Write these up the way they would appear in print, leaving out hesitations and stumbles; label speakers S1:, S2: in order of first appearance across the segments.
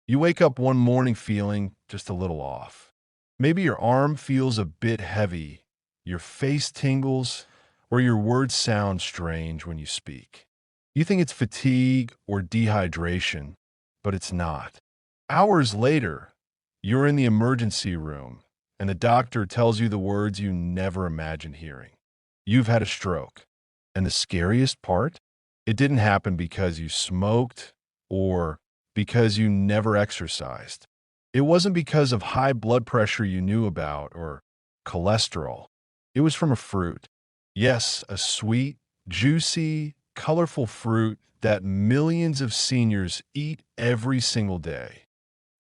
S1: You wake up one morning feeling just a little off. Maybe your arm feels a bit heavy, your face tingles, or your words sound strange when you speak. You think it's fatigue or dehydration, but it's not. Hours later, you're in the emergency room, and the doctor tells you the words you never imagined hearing. You've had a stroke. And the scariest part? It didn't happen because you smoked or because you never exercised. It wasn't because of high blood pressure you knew about or cholesterol. It was from a fruit. Yes, a sweet, juicy, colorful fruit that millions of seniors eat every single day,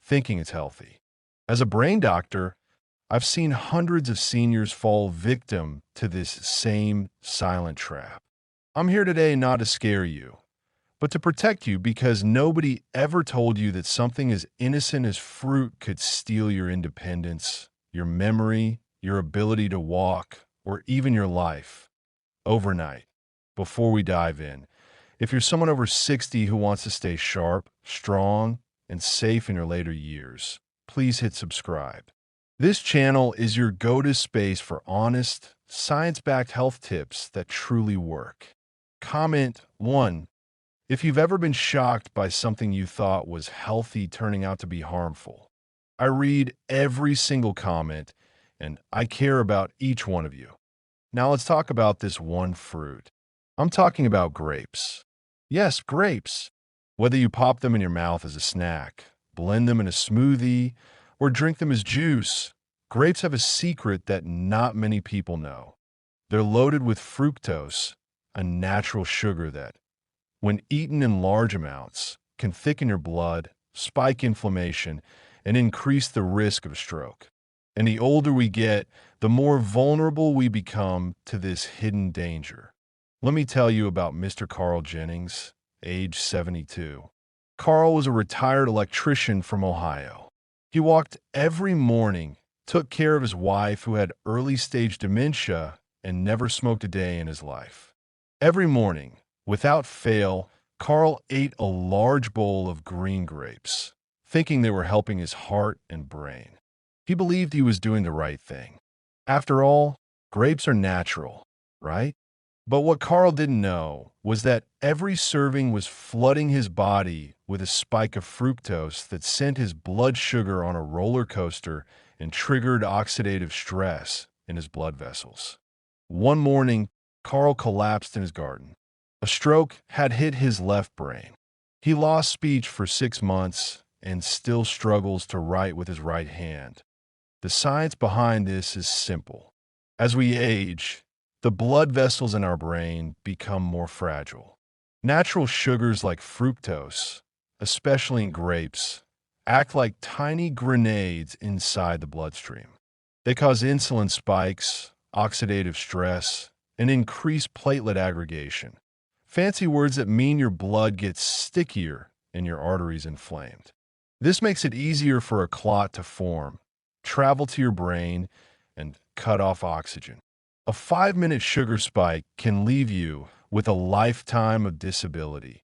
S1: thinking it's healthy. As a brain doctor, I've seen hundreds of seniors fall victim to this same silent trap. I'm here today not to scare you, but to protect you because nobody ever told you that something as innocent as fruit could steal your independence, your memory, your ability to walk, or even your life overnight. Before we dive in, if you're someone over 60 who wants to stay sharp, strong, and safe in your later years, please hit subscribe. This channel is your go-to space for honest, science-backed health tips that truly work. Comment 1. If you've ever been shocked by something you thought was healthy turning out to be harmful. I read every single comment, and I care about each one of you. Now let's talk about this one fruit. I'm talking about grapes. Yes, grapes. Whether you pop them in your mouth as a snack, blend them in a smoothie, or drink them as juice, grapes have a secret that not many people know. They're loaded with fructose, a natural sugar that, when eaten in large amounts, can thicken your blood, spike inflammation, and increase the risk of a stroke. And the older we get, the more vulnerable we become to this hidden danger. Let me tell you about Mr. Carl Jennings, age 72. Carl was a retired electrician from Ohio. He walked every morning, took care of his wife who had early-stage dementia, and never smoked a day in his life. Every morning, without fail, Carl ate a large bowl of green grapes, thinking they were helping his heart and brain. He believed he was doing the right thing. After all, grapes are natural, right? But what Carl didn't know was that every serving was flooding his body with a spike of fructose that sent his blood sugar on a roller coaster and triggered oxidative stress in his blood vessels. One morning, Carl collapsed in his garden. A stroke had hit his left brain. He lost speech for 6 months and still struggles to write with his right hand. The science behind this is simple. As we age, the blood vessels in our brain become more fragile. Natural sugars like fructose, especially in grapes, act like tiny grenades inside the bloodstream. They cause insulin spikes, oxidative stress, and increased platelet aggregation. Fancy words that mean your blood gets stickier and your arteries inflamed. This makes it easier for a clot to form, travel to your brain, and cut off oxygen. A 5-minute sugar spike can leave you with a lifetime of disability.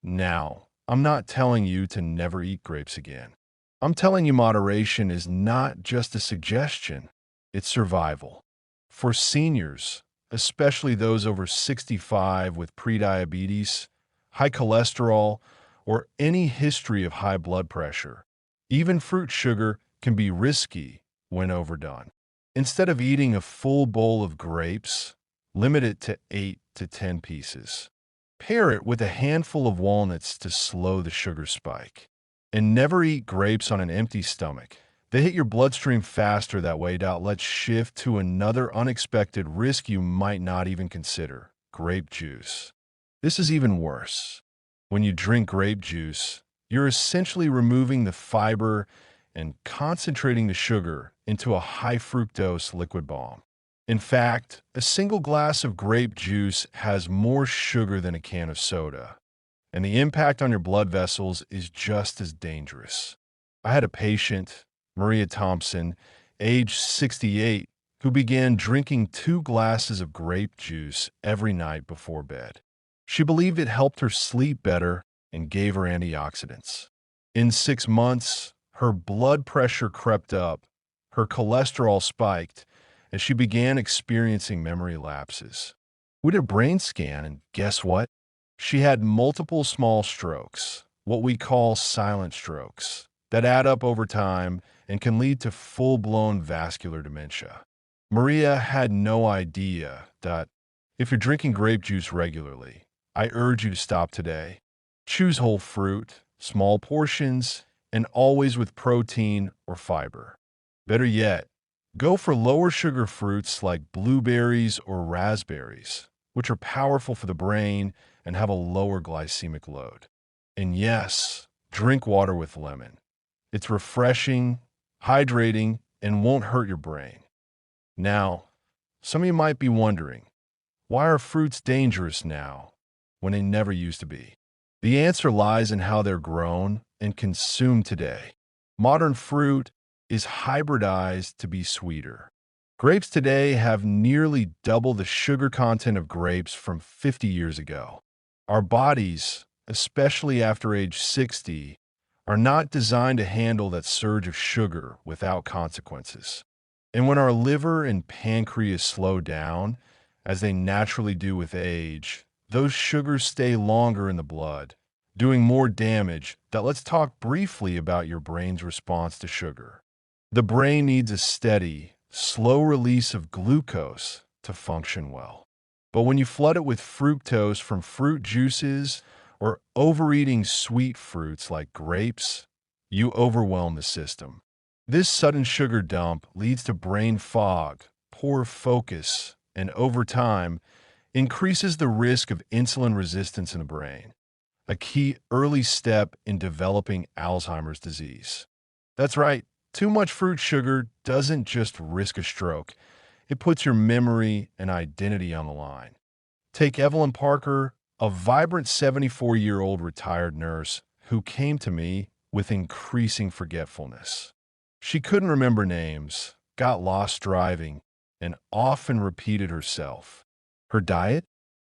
S1: Now, I'm not telling you to never eat grapes again. I'm telling you moderation is not just a suggestion, it's survival. For seniors, especially those over 65 with prediabetes, high cholesterol, or any history of high blood pressure, even fruit sugar can be risky when overdone. Instead of eating a full bowl of grapes, limit it to 8 to 10 pieces. Pair it with a handful of walnuts to slow the sugar spike. And never eat grapes on an empty stomach. They hit your bloodstream faster that way. Let's shift to another unexpected risk you might not even consider: grape juice. This is even worse. When you drink grape juice, you're essentially removing the fiber and concentrating the sugar into a high fructose liquid bomb. In fact, a single glass of grape juice has more sugar than a can of soda, and the impact on your blood vessels is just as dangerous. I had a patient, Maria Thompson, age 68, who began drinking 2 glasses of grape juice every night before bed. She believed it helped her sleep better and gave her antioxidants. In 6 months, her blood pressure crept up, her cholesterol spiked, and she began experiencing memory lapses. We did a brain scan, and guess what? She had multiple small strokes, what we call silent strokes, that add up over time and can lead to full-blown vascular dementia. Maria had no idea that if you're drinking grape juice regularly, I urge you to stop today. Choose whole fruit, small portions, and always with protein or fiber. Better yet, go for lower sugar fruits like blueberries or raspberries, which are powerful for the brain and have a lower glycemic load. And yes, drink water with lemon. It's refreshing, hydrating, and won't hurt your brain. Now, some of you might be wondering, why are fruits dangerous now when they never used to be? The answer lies in how they're grown and consumed today. Modern fruit is hybridized to be sweeter. Grapes today have nearly double the sugar content of grapes from 50 years ago. Our bodies, especially after age 60, are not designed to handle that surge of sugar without consequences. And when our liver and pancreas slow down, as they naturally do with age, those sugars stay longer in the blood, doing more damage. Let's talk briefly about your brain's response to sugar. The brain needs a steady, slow release of glucose to function well. But when you flood it with fructose from fruit juices or overeating sweet fruits like grapes, you overwhelm the system. This sudden sugar dump leads to brain fog, poor focus, and over time, increases the risk of insulin resistance in the brain, a key early step in developing Alzheimer's disease. That's right, too much fruit sugar doesn't just risk a stroke, it puts your memory and identity on the line. Take Evelyn Parker, a vibrant 74-year-old retired nurse who came to me with increasing forgetfulness. She couldn't remember names, got lost driving, and often repeated herself. Her diet?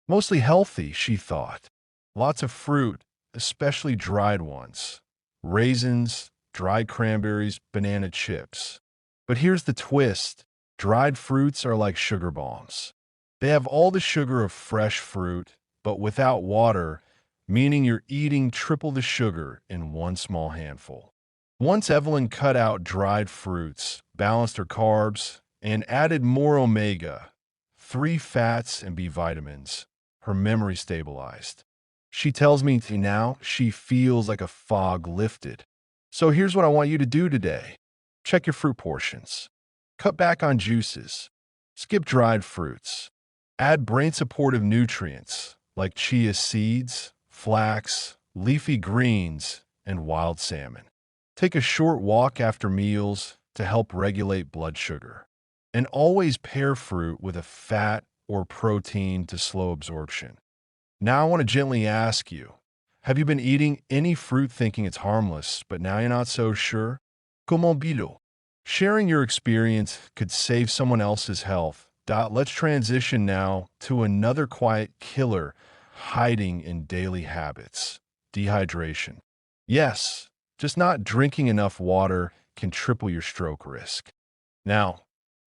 S1: Mostly healthy, she thought. Lots of fruit, especially dried ones. Raisins, dried cranberries, banana chips. But here's the twist. Dried fruits are like sugar bombs. They have all the sugar of fresh fruit, but without water, meaning you're eating triple the sugar in one small handful. Once Evelyn cut out dried fruits, balanced her carbs, and added more omega-3 fats and B vitamins, her memory stabilized. She tells me now she feels like a fog lifted. So here's what I want you to do today. Check your fruit portions. Cut back on juices. Skip dried fruits. Add brain-supportive nutrients like chia seeds, flax, leafy greens, and wild salmon. Take a short walk after meals to help regulate blood sugar. And always pair fruit with a fat or protein to slow absorption. Now I want to gently ask you, have you been eating any fruit thinking it's harmless, but now you're not so sure? Comment bilo? Sharing your experience could save someone else's health. Let's transition now to another quiet killer hiding in daily habits: dehydration. Yes, just not drinking enough water can triple your stroke risk. Now,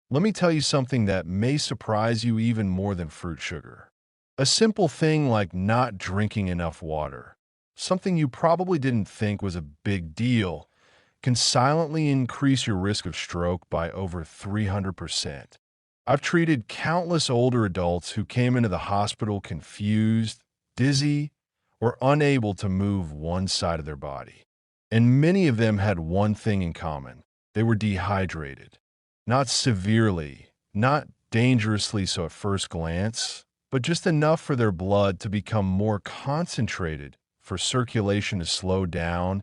S1: let me tell you something that may surprise you even more than fruit sugar. A simple thing like not drinking enough water, something you probably didn't think was a big deal, can silently increase your risk of stroke by over 300%. I've treated countless older adults who came into the hospital confused, dizzy, or unable to move one side of their body. And many of them had one thing in common. They were dehydrated. Not severely, not dangerously so at first glance, but just enough for their blood to become more concentrated, for circulation to slow down,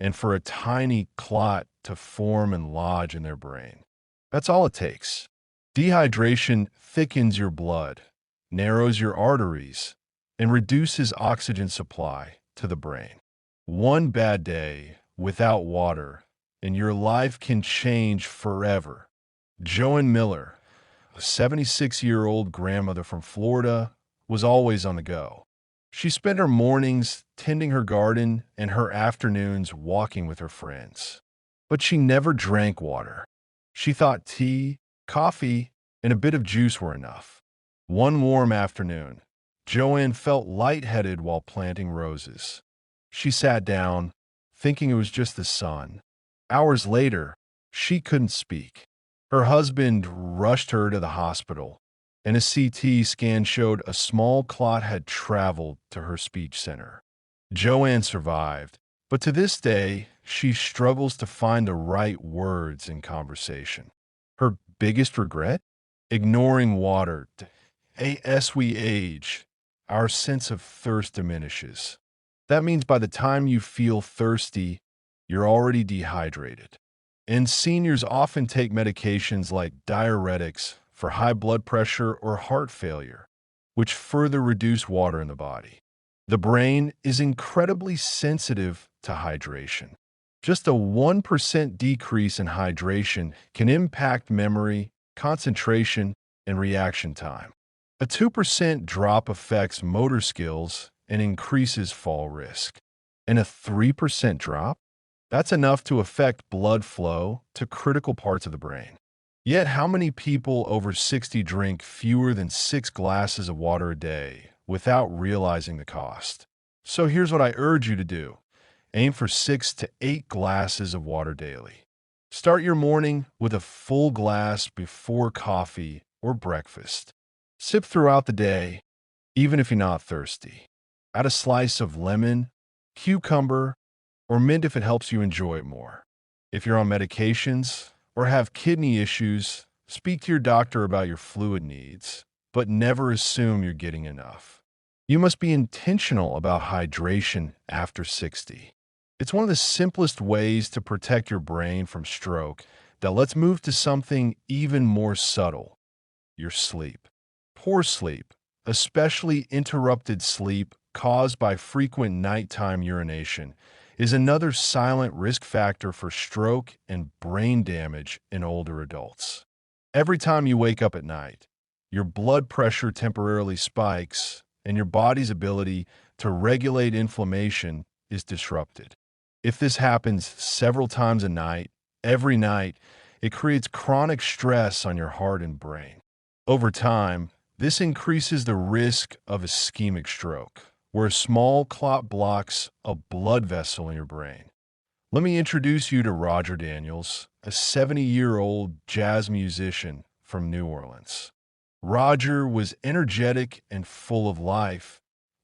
S1: and for a tiny clot to form and lodge in their brain. That's all it takes. Dehydration thickens your blood, narrows your arteries, and reduces oxygen supply to the brain. One bad day without water, and your life can change forever. Joanne Miller, a 76-year-old grandmother from Florida, was always on the go. She spent her mornings tending her garden and her afternoons walking with her friends. But she never drank water. She thought tea, coffee, and a bit of juice were enough. One warm afternoon, Joanne felt lightheaded while planting roses. She sat down, thinking it was just the sun. Hours later, she couldn't speak. Her husband rushed her to the hospital, and a CT scan showed a small clot had traveled to her speech center. Joanne survived, but to this day, she struggles to find the right words in conversation. Her biggest regret? Ignoring water. As we age, our sense of thirst diminishes. That means by the time you feel thirsty, you're already dehydrated. And seniors often take medications like diuretics for high blood pressure or heart failure, which further reduce water in the body. The brain is incredibly sensitive to hydration. Just a 1% decrease in hydration can impact memory, concentration, and reaction time. A 2% drop affects motor skills and increases fall risk. And a 3% drop? That's enough to affect blood flow to critical parts of the brain. Yet, how many people over 60 drink fewer than 6 glasses of water a day without realizing the cost? So here's what I urge you to do. Aim for 6 to 8 glasses of water daily. Start your morning with a full glass before coffee or breakfast. Sip throughout the day, even if you're not thirsty. Add a slice of lemon, cucumber, or mint if it helps you enjoy it more. If you're on medications or have kidney issues, speak to your doctor about your fluid needs, but never assume you're getting enough. You must be intentional about hydration after 60. It's one of the simplest ways to protect your brain from stroke. Now let's move to something even more subtle, your sleep. Poor sleep, especially interrupted sleep caused by frequent nighttime urination, is another silent risk factor for stroke and brain damage in older adults. Every time you wake up at night, your blood pressure temporarily spikes and your body's ability to regulate inflammation is disrupted. If this happens several times a night, every night, it creates chronic stress on your heart and brain. Over time, this increases the risk of ischemic stroke, where a small clot blocks a blood vessel in your brain. Let me introduce you to Roger Daniels, a 70-year-old jazz musician from New Orleans. Roger was energetic and full of life,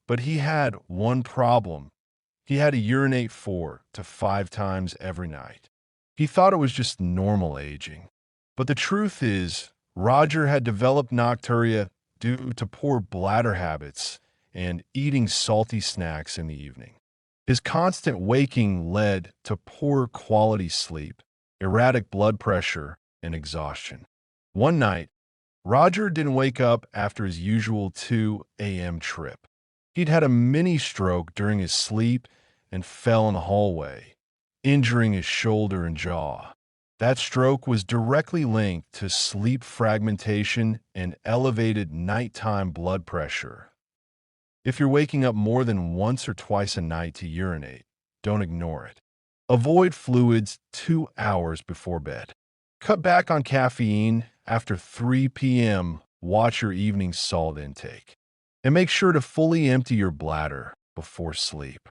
S1: but he had one problem. He had to urinate 4 to 5 times every night. He thought it was just normal aging. But the truth is, Roger had developed nocturia due to poor bladder habits and eating salty snacks in the evening. His constant waking led to poor quality sleep, erratic blood pressure, and exhaustion. One night, Roger didn't wake up after his usual 2 a.m. trip. He'd had a mini stroke during his sleep and fell in the hallway, injuring his shoulder and jaw. That stroke was directly linked to sleep fragmentation and elevated nighttime blood pressure. If you're waking up more than once or twice a night to urinate, don't ignore it. Avoid fluids 2 hours before bed. Cut back on caffeine after 3 p.m. Watch your evening salt intake. And make sure to fully empty your bladder before sleep.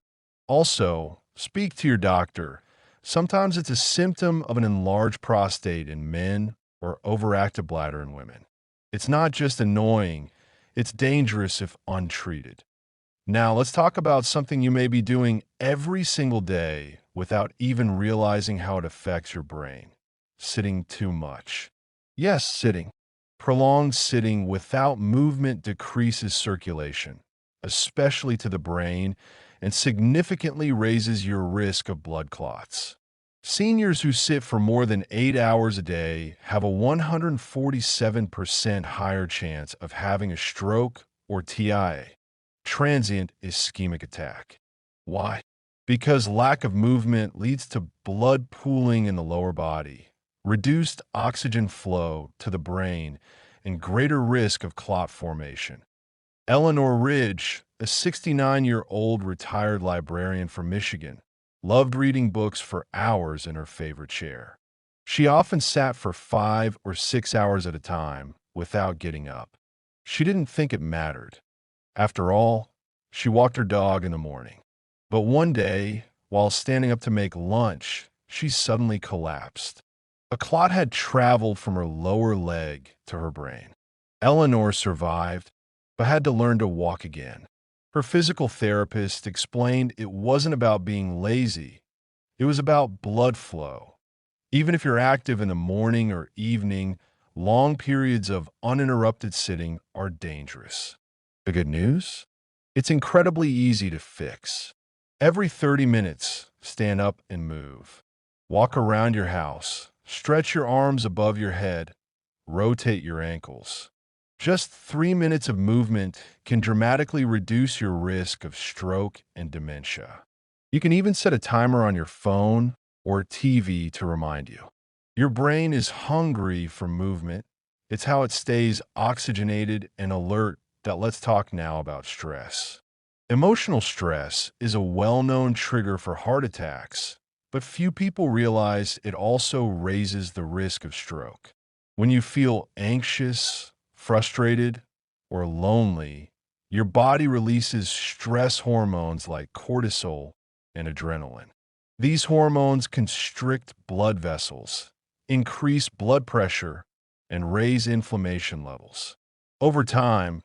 S1: Also, speak to your doctor. Sometimes it's a symptom of an enlarged prostate in men or overactive bladder in women. It's not just annoying, it's dangerous if untreated. Now, let's talk about something you may be doing every single day without even realizing how it affects your brain. Sitting too much. Yes, sitting. Prolonged sitting without movement decreases circulation, especially to the brain, and significantly raises your risk of blood clots. Seniors who sit for more than 8 hours a day have a 147% higher chance of having a stroke or TIA, transient ischemic attack. Why? Because lack of movement leads to blood pooling in the lower body, reduced oxygen flow to the brain, and greater risk of clot formation. Eleanor Ridge, a 69-year-old retired librarian from Michigan, loved reading books for hours in her favorite chair. She often sat for 5 or 6 hours at a time without getting up. She didn't think it mattered. After all, she walked her dog in the morning. But one day, while standing up to make lunch, she suddenly collapsed. A clot had traveled from her lower leg to her brain. Eleanor survived, but had to learn to walk again. Her physical therapist explained it wasn't about being lazy, it was about blood flow. Even if you're active in the morning or evening, long periods of uninterrupted sitting are dangerous. The good news? It's incredibly easy to fix. Every 30 minutes, stand up and move. Walk around your house, stretch your arms above your head, rotate your ankles. Just 3 minutes of movement can dramatically reduce your risk of stroke and dementia. You can even set a timer on your phone or TV to remind you. Your brain is hungry for movement. It's how it stays oxygenated and alert. Let's talk now about stress. Emotional stress is a well-known trigger for heart attacks, but few people realize it also raises the risk of stroke. When you feel anxious, frustrated, or lonely, your body releases stress hormones like cortisol and adrenaline. These hormones constrict blood vessels, increase blood pressure, and raise inflammation levels. Over time,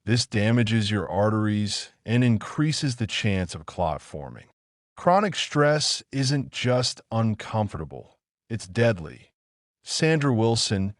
S1: this damages your arteries and increases the chance of clot forming. Chronic stress isn't just uncomfortable, it's deadly. Sandra Wilson,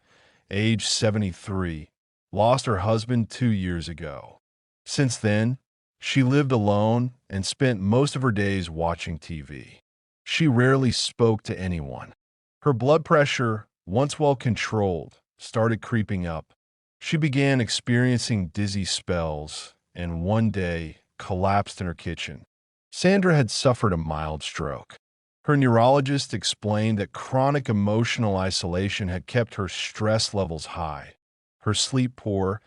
S1: age 73, lost her husband 2 years ago. Since then, she lived alone and spent most of her days watching TV. She rarely spoke to anyone. Her blood pressure, once well controlled, started creeping up. She began experiencing dizzy spells and one day collapsed in her kitchen. Sandra had suffered a mild stroke. Her neurologist explained that chronic emotional isolation had kept her stress levels high, her sleep poor,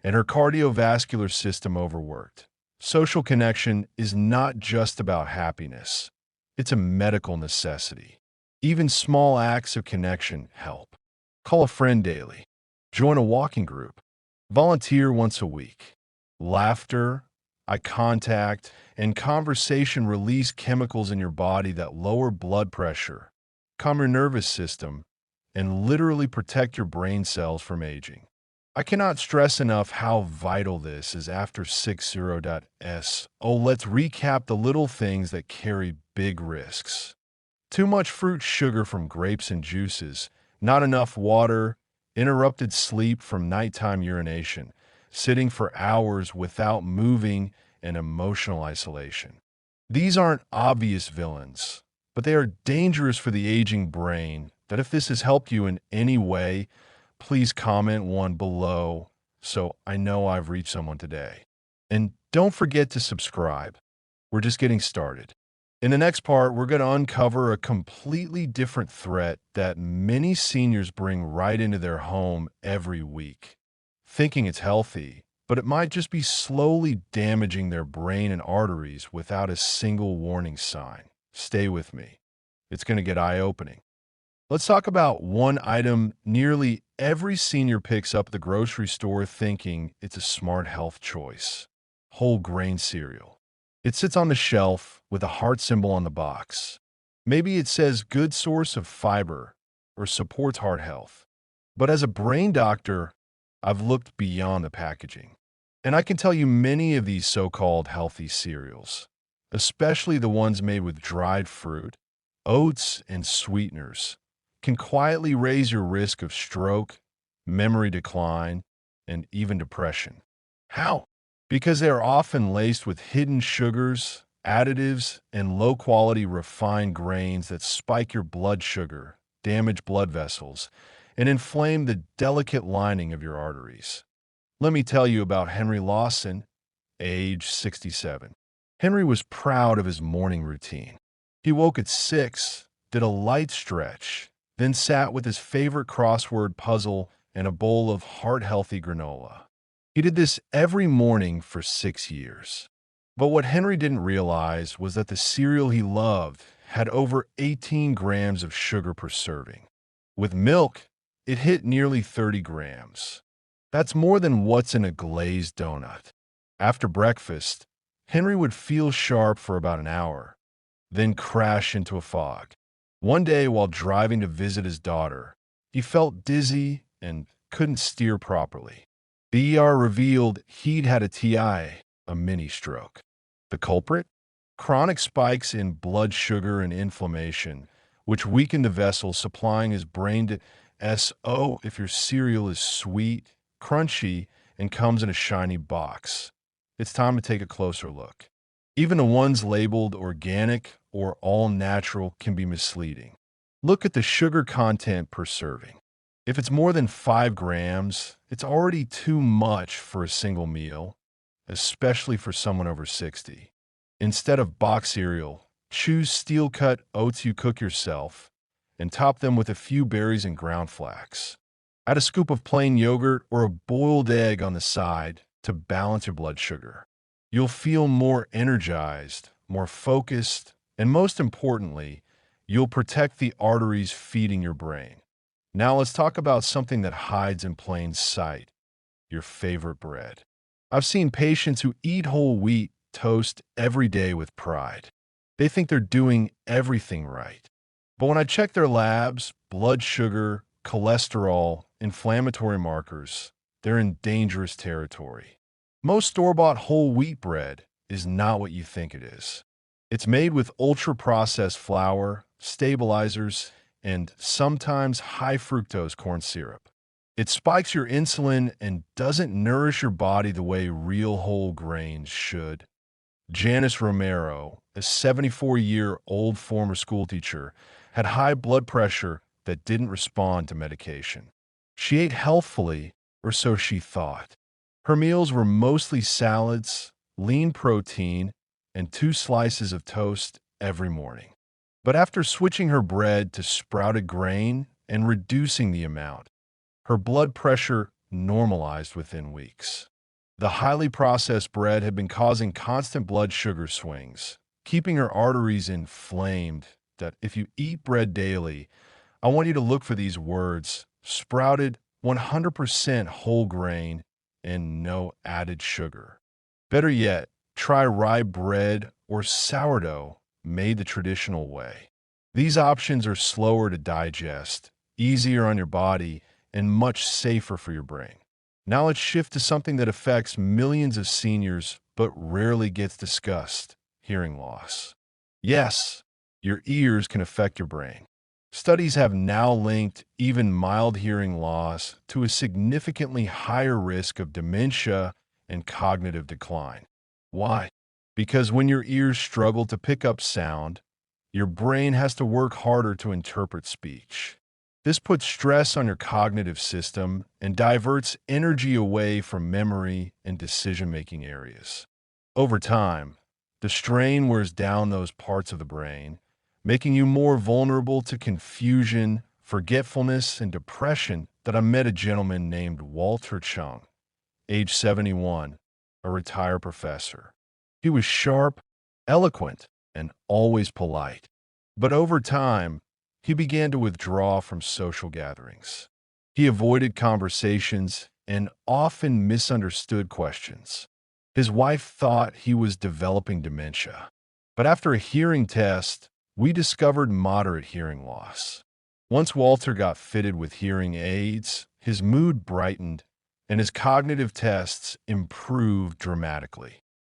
S1: and her cardiovascular system overworked. Social connection is not just about happiness. It's a medical necessity. Even small acts of connection help. Call a friend daily. Join a walking group. Volunteer once a week. Laughter, eye contact, and conversation release chemicals in your body that lower blood pressure, calm your nervous system, and literally protect your brain cells from aging. I cannot stress enough how vital this is after 60s. Oh, let's recap the little things that carry big risks. Too much fruit sugar from grapes and juices, not enough water, interrupted sleep from nighttime urination, sitting for hours without moving, and emotional isolation. These aren't obvious villains, but they are dangerous for the aging brain. That if this has helped you in any way, please comment one below so I know I've reached someone today. And don't forget to subscribe. We're just getting started. In the next part, we're going to uncover a completely different threat that many seniors bring right into their home every week, thinking it's healthy, but it might just be slowly damaging their brain and arteries without a single warning sign. Stay with me. It's going to get eye-opening. Let's talk about one item nearly every senior picks up at the grocery store thinking it's a smart health choice: whole grain cereal. It sits on the shelf with a heart symbol on the box. Maybe it says good source of fiber or supports heart health. But as a brain doctor, I've looked beyond the packaging. And I can tell you many of these so-called healthy cereals, especially the ones made with dried fruit, oats, and sweeteners, can quietly raise your risk of stroke, memory decline, and even depression. How? Because they are often laced with hidden sugars, additives, and low-quality refined grains that spike your blood sugar, damage blood vessels, and inflame the delicate lining of your arteries. Let me tell you about Henry Lawson, age 67. Henry was proud of his morning routine. He woke at 6, did a light stretch, then sat with his favorite crossword puzzle and a bowl of heart-healthy granola. He did this every morning for 6 years. But what Henry didn't realize was that the cereal he loved had over 18 grams of sugar per serving. With milk, it hit nearly 30 grams. That's more than what's in a glazed donut. After breakfast, Henry would feel sharp for about an hour, then crash into a fog. One day, while driving to visit his daughter, he felt dizzy and couldn't steer properly. The ER revealed he'd had a TI, a mini stroke. The culprit? Chronic spikes in blood sugar and inflammation, which weakened the vessels supplying his brain to SO if your cereal is sweet, crunchy, and comes in a shiny box. It's time to take a closer look. Even the ones labeled organic or all natural can be misleading. Look at the sugar content per serving. If it's more than 5 grams, it's already too much for a single meal, especially for someone over 60. Instead of box cereal, choose steel-cut oats you cook yourself and top them with a few berries and ground flax. Add a scoop of plain yogurt or a boiled egg on the side to balance your blood sugar. You'll feel more energized, more focused, and most importantly, you'll protect the arteries feeding your brain. Now let's talk about something that hides in plain sight, your favorite bread. I've seen patients who eat whole wheat toast every day with pride. They think they're doing everything right. But when I check their labs, blood sugar, cholesterol, inflammatory markers, they're in dangerous territory. Most store-bought whole wheat bread is not what you think it is. It's made with ultra-processed flour, stabilizers, and sometimes high fructose corn syrup. It spikes your insulin and doesn't nourish your body the way real whole grains should. Janice Romero, a 74-year-old former schoolteacher, had high blood pressure that didn't respond to medication. She ate healthfully, or so she thought. Her meals were mostly salads, lean protein, and 2 slices of toast every morning. But after switching her bread to sprouted grain and reducing the amount, her blood pressure normalized within weeks. The highly processed bread had been causing constant blood sugar swings, keeping her arteries inflamed. That if you eat bread daily, I want you to look for these words: sprouted, 100% whole grain, and no added sugar. Better yet, try rye bread or sourdough made the traditional way. These options are slower to digest, easier on your body, and much safer for your brain. Now let's shift to something that affects millions of seniors but rarely gets discussed: hearing loss. Yes, your ears can affect your brain. Studies have now linked even mild hearing loss to a significantly higher risk of dementia and cognitive decline. Why? Because when your ears struggle to pick up sound, your brain has to work harder to interpret speech. This puts stress on your cognitive system and diverts energy away from memory and decision-making areas. Over time, the strain wears down those parts of the brain, making you more vulnerable to confusion, forgetfulness, and depression. That I met a gentleman named Walter Chung, age 71, a retired professor. He was sharp, eloquent, and always polite. But over time, he began to withdraw from social gatherings. He avoided conversations and often misunderstood questions. His wife thought he was developing dementia. But after a hearing test, we discovered moderate hearing loss. Once Walter got fitted with hearing aids, his mood brightened and his cognitive tests improved dramatically.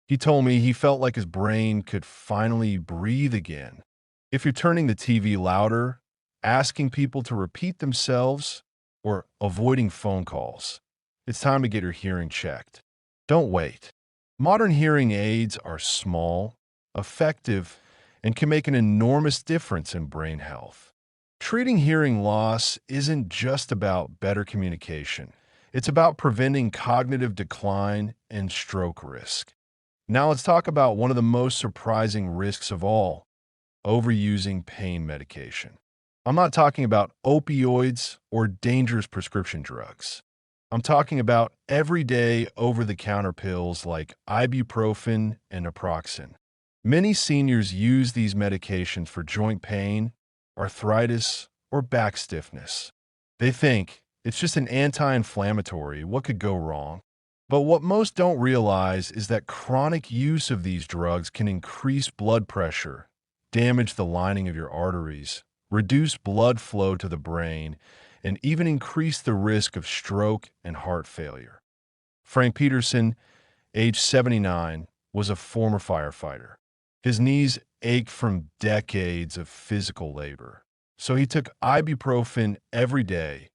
S1: He told me he felt like his brain could finally breathe again. If you're turning the TV louder, asking people to repeat themselves, or avoiding phone calls, it's time to get your hearing checked. Don't wait. Modern hearing aids are small, effective, and can make an enormous difference in brain health. Treating hearing loss isn't just about better communication. It's about preventing cognitive decline and stroke risk. Now let's talk about one of the most surprising risks of all: overusing pain medication. I'm not talking about opioids or dangerous prescription drugs. I'm talking about everyday over-the-counter pills like ibuprofen and naproxen. Many seniors use these medications for joint pain, arthritis, or back stiffness. They think it's just an anti-inflammatory. What could go wrong? But what most don't realize is that chronic use of these drugs can increase blood pressure, damage the lining of your arteries, reduce blood flow to the brain, and even increase the risk of stroke and heart failure. Frank Peterson, age 79, was a former firefighter. His knees ached from decades of physical labor, so he took ibuprofen every day,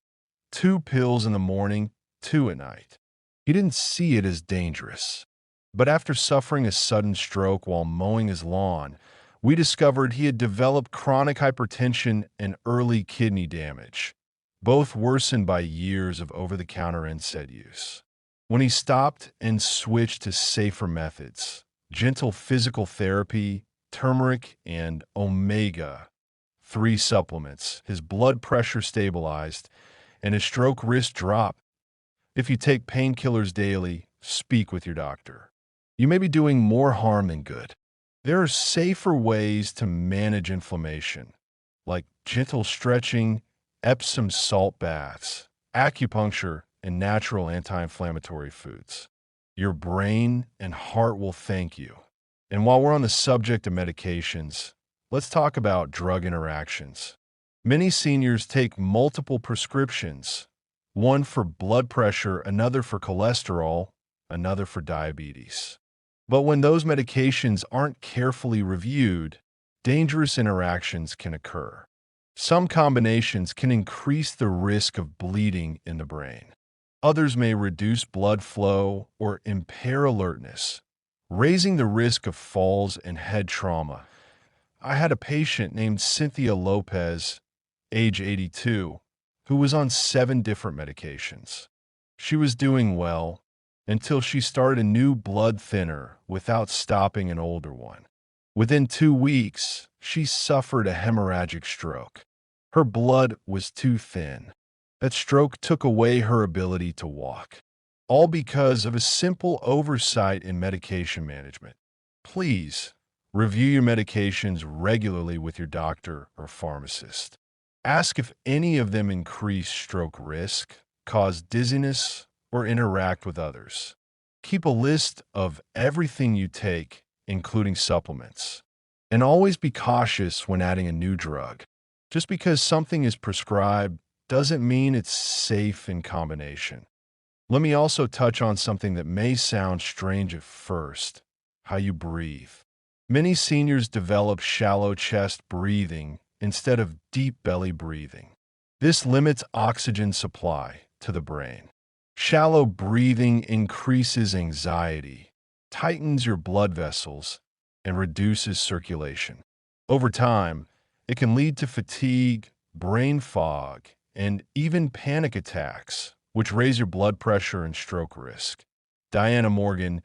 S1: 2 pills in the morning, 2 at night. He didn't see it as dangerous. But after suffering a sudden stroke while mowing his lawn, we discovered he had developed chronic hypertension and early kidney damage, both worsened by years of over-the-counter NSAID use. When he stopped and switched to safer methods, gentle physical therapy, turmeric, and omega-3 supplements, his blood pressure stabilized and his stroke risk dropped. If you take painkillers daily, speak with your doctor. You may be doing more harm than good. There are safer ways to manage inflammation, like gentle stretching, Epsom salt baths, acupuncture, and natural anti-inflammatory foods. Your brain and heart will thank you. And while we're on the subject of medications, let's talk about drug interactions. Many seniors take multiple prescriptions, one for blood pressure, another for cholesterol, another for diabetes. But when those medications aren't carefully reviewed, dangerous interactions can occur. Some combinations can increase the risk of bleeding in the brain. Others may reduce blood flow or impair alertness, raising the risk of falls and head trauma. I had a patient named Cynthia Lopez, age 82, who was on 7 different medications. She was doing well until she started a new blood thinner without stopping an older one. Within 2 weeks, she suffered a hemorrhagic stroke. Her blood was too thin. That stroke took away her ability to walk, all because of a simple oversight in medication management. Please review your medications regularly with your doctor or pharmacist. Ask if any of them increase stroke risk, cause dizziness, or interact with others. Keep a list of everything you take, including supplements. And always be cautious when adding a new drug. Just because something is prescribed doesn't mean it's safe in combination. Let me also touch on something that may sound strange at first: how you breathe. Many seniors develop shallow chest breathing instead of deep belly breathing. This limits oxygen supply to the brain. Shallow breathing increases anxiety, tightens your blood vessels, and reduces circulation. Over time, it can lead to fatigue, brain fog, and even panic attacks, which raise your blood pressure and stroke risk. Diana Morgan,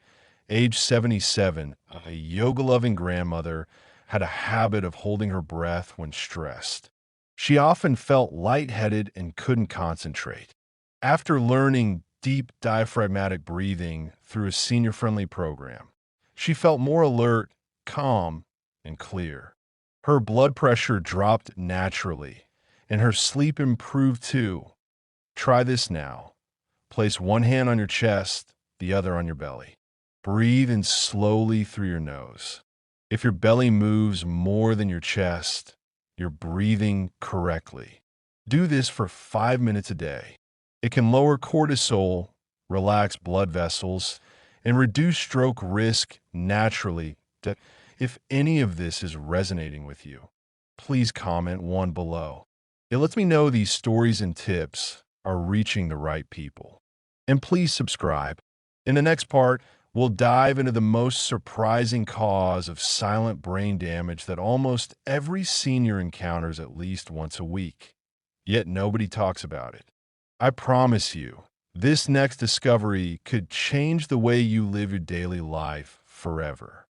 S1: age 77, a yoga-loving grandmother, had a habit of holding her breath when stressed. She often felt lightheaded and couldn't concentrate. After learning deep diaphragmatic breathing through a senior-friendly program, she felt more alert, calm, and clear. Her blood pressure dropped naturally, and her sleep improved too. Try this now. Place one hand on your chest, the other on your belly. Breathe in slowly through your nose. If your belly moves more than your chest, you're breathing correctly. Do this for 5 minutes a day. It can lower cortisol, relax blood vessels, and reduce stroke risk naturally. If any of this is resonating with you, please comment one below. It lets me know these stories and tips are reaching the right people. And please subscribe. In the next part, we'll dive into the most surprising cause of silent brain damage that almost every senior encounters at least once a week. Yet nobody talks about it. I promise you, this next discovery could change the way you live your daily life forever.